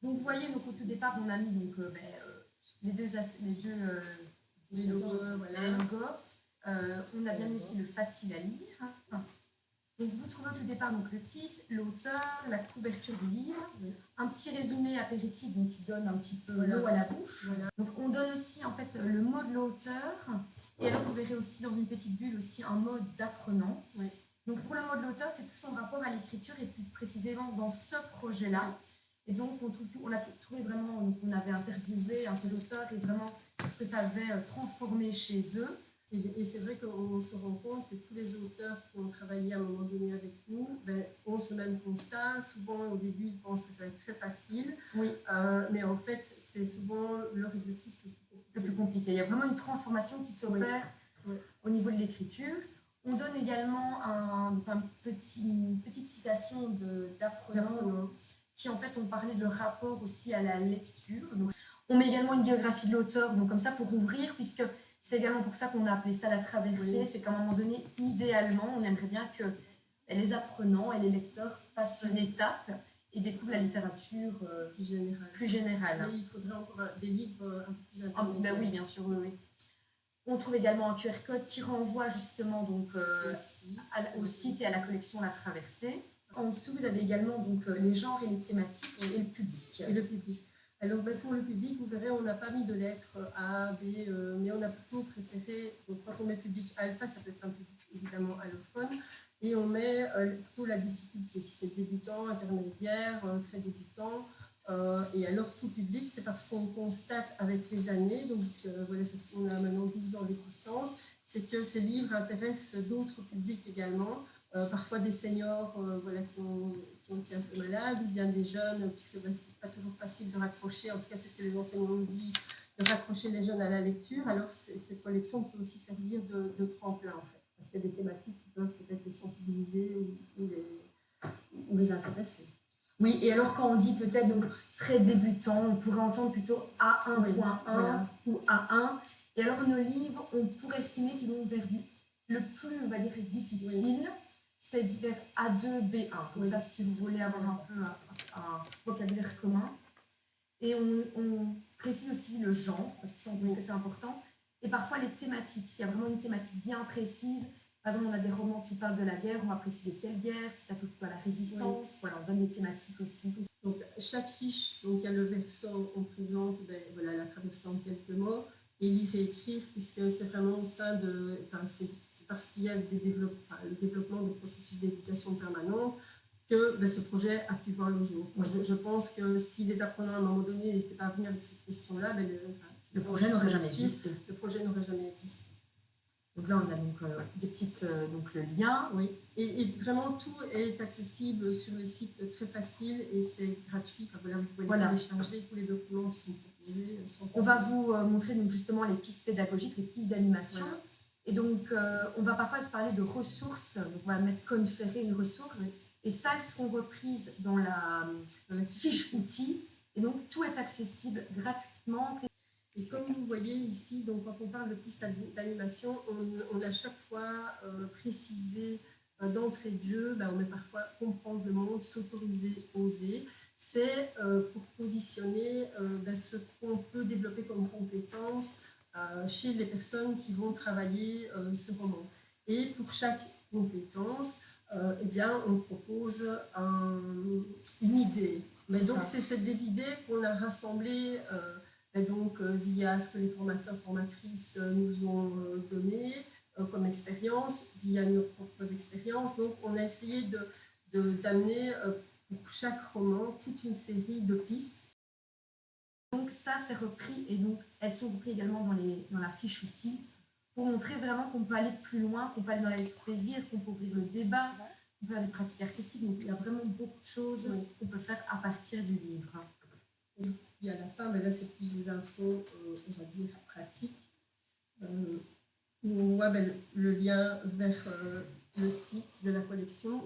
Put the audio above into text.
Donc vous voyez, donc, au tout départ, on a mis donc, les logos, les logos. On a bien mis aussi le facile à lire. Donc vous trouvez au tout départ donc, le titre, l'auteur, la couverture du livre, un petit résumé apéritif donc, qui donne un petit peu l'eau à la bouche. Donc on donne aussi en fait le mot de l'auteur, et alors vous verrez aussi dans une petite bulle aussi un mode d'apprenant. Donc pour le mot de l'auteur, c'est tout son rapport à l'écriture et plus précisément dans ce projet-là. Et donc on a trouvé vraiment, donc on avait interviewé ces auteurs et vraiment ce que ça avait transformé chez eux. Et c'est vrai qu'on se rend compte que tous les auteurs qui ont travaillé à un moment donné avec nous ont ce même constat. Souvent, au début, ils pensent que ça va être très facile. Oui. Mais en fait, c'est souvent leur exercice le plus compliqué. Il y a vraiment une transformation qui s'opère au niveau de l'écriture. On donne également une petite citation d'apprenants qui, en fait, ont parlé de rapport aussi à la lecture. Donc, on met également une biographie de l'auteur, donc comme ça pour ouvrir, puisque c'est également pour ça qu'on a appelé ça la traversée. C'est qu'à un moment donné, idéalement, on aimerait bien que les apprenants et les lecteurs fassent une étape et découvrent la littérature plus générale. Mais il faudrait encore des livres un peu plus intermédiaires. Oui, bien sûr, oui. On trouve également un QR code qui renvoie justement donc, au site et à la collection La Traversée. En dessous, vous avez également donc, les genres et les thématiques et le public. Alors pour le public, vous verrez, on n'a pas mis de lettres A, B, mais on a plutôt préféré, donc quand on met public alpha, ça peut être un public évidemment allophone, et on met plutôt la difficulté, si c'est débutant, intermédiaire, très débutant. Et alors tout public, c'est parce qu'on constate avec les années, donc puisque voilà, on a maintenant 12 ans d'existence, c'est que ces livres intéressent d'autres publics également, parfois des seniors voilà, qui ont été un peu malades, ou bien des jeunes, puisque c'est pas toujours facile de raccrocher, en tout cas c'est ce que les enseignants nous disent, de raccrocher les jeunes à la lecture. Alors cette collection peut aussi servir de tremplin en fait, parce qu'il y a des thématiques qui peuvent peut-être les sensibiliser ou les intéresser. Oui, et alors quand on dit peut-être donc très débutant, on pourrait entendre plutôt A1.1 ou A1. Et alors nos livres, on pourrait estimer qu'ils vont vers le plus, on va dire, difficile, c'est vers A2, B1. Donc ça, si vous voulez avoir un peu un vocabulaire commun. Et on précise aussi le genre, parce que c'est important. Et parfois les thématiques, s'il y a vraiment une thématique bien précise. Par exemple, on a des romans qui parlent de la guerre, on va préciser quelle guerre, si ça touche à la résistance. Voilà, on donne des thématiques aussi. Donc, chaque fiche, donc, il y a le verso, on présente voilà, la traversée en quelques mots, et lire et écrire, puisque c'est vraiment ça c'est parce qu'il y a le développement du processus d'éducation permanente que ce projet a pu voir le jour. Je pense que si les apprenants, à un moment donné, n'étaient pas venus avec cette question-là, le projet n'aurait jamais existé. Le projet n'aurait jamais existé. Donc là, on a donc des petites donc le lien. Oui. Et vraiment, tout est accessible sur le site, très facile, et c'est gratuit. Enfin, voilà, vous pouvez télécharger tous les documents qui sont proposés. On va vous montrer donc justement les pistes pédagogiques, les pistes d'animation. Et donc, on va parfois parler de ressources. Donc, on va mettre conférer une ressource. Et ça, elles seront reprises dans la fiche outils. Et donc, tout est accessible gratuitement. Et comme vous voyez ici, donc quand on parle de pistes d'animation, on a chaque fois précisé d'entrée de jeu, on met parfois comprendre le monde, s'autoriser, oser. C'est pour positionner ce qu'on peut développer comme compétences chez les personnes qui vont travailler ce roman. Et pour chaque compétence, on propose une idée. Mais donc, c'est des idées qu'on a rassemblées via ce que les formateurs, formatrices nous ont donné comme expérience, via nos propres expériences. Donc, on a essayé d'amener pour chaque roman toute une série de pistes. Donc, ça, c'est repris, et donc, elles sont reprises également dans la fiche outils pour montrer vraiment qu'on peut aller plus loin, qu'on peut aller dans la lecture plaisir, qu'on peut ouvrir le débat, qu'on peut faire des pratiques artistiques. Donc, il y a vraiment beaucoup de choses qu'on peut faire à partir du livre. Et à la fin, là c'est plus des infos, on va dire, pratiques, où on voit le lien vers le site de la collection.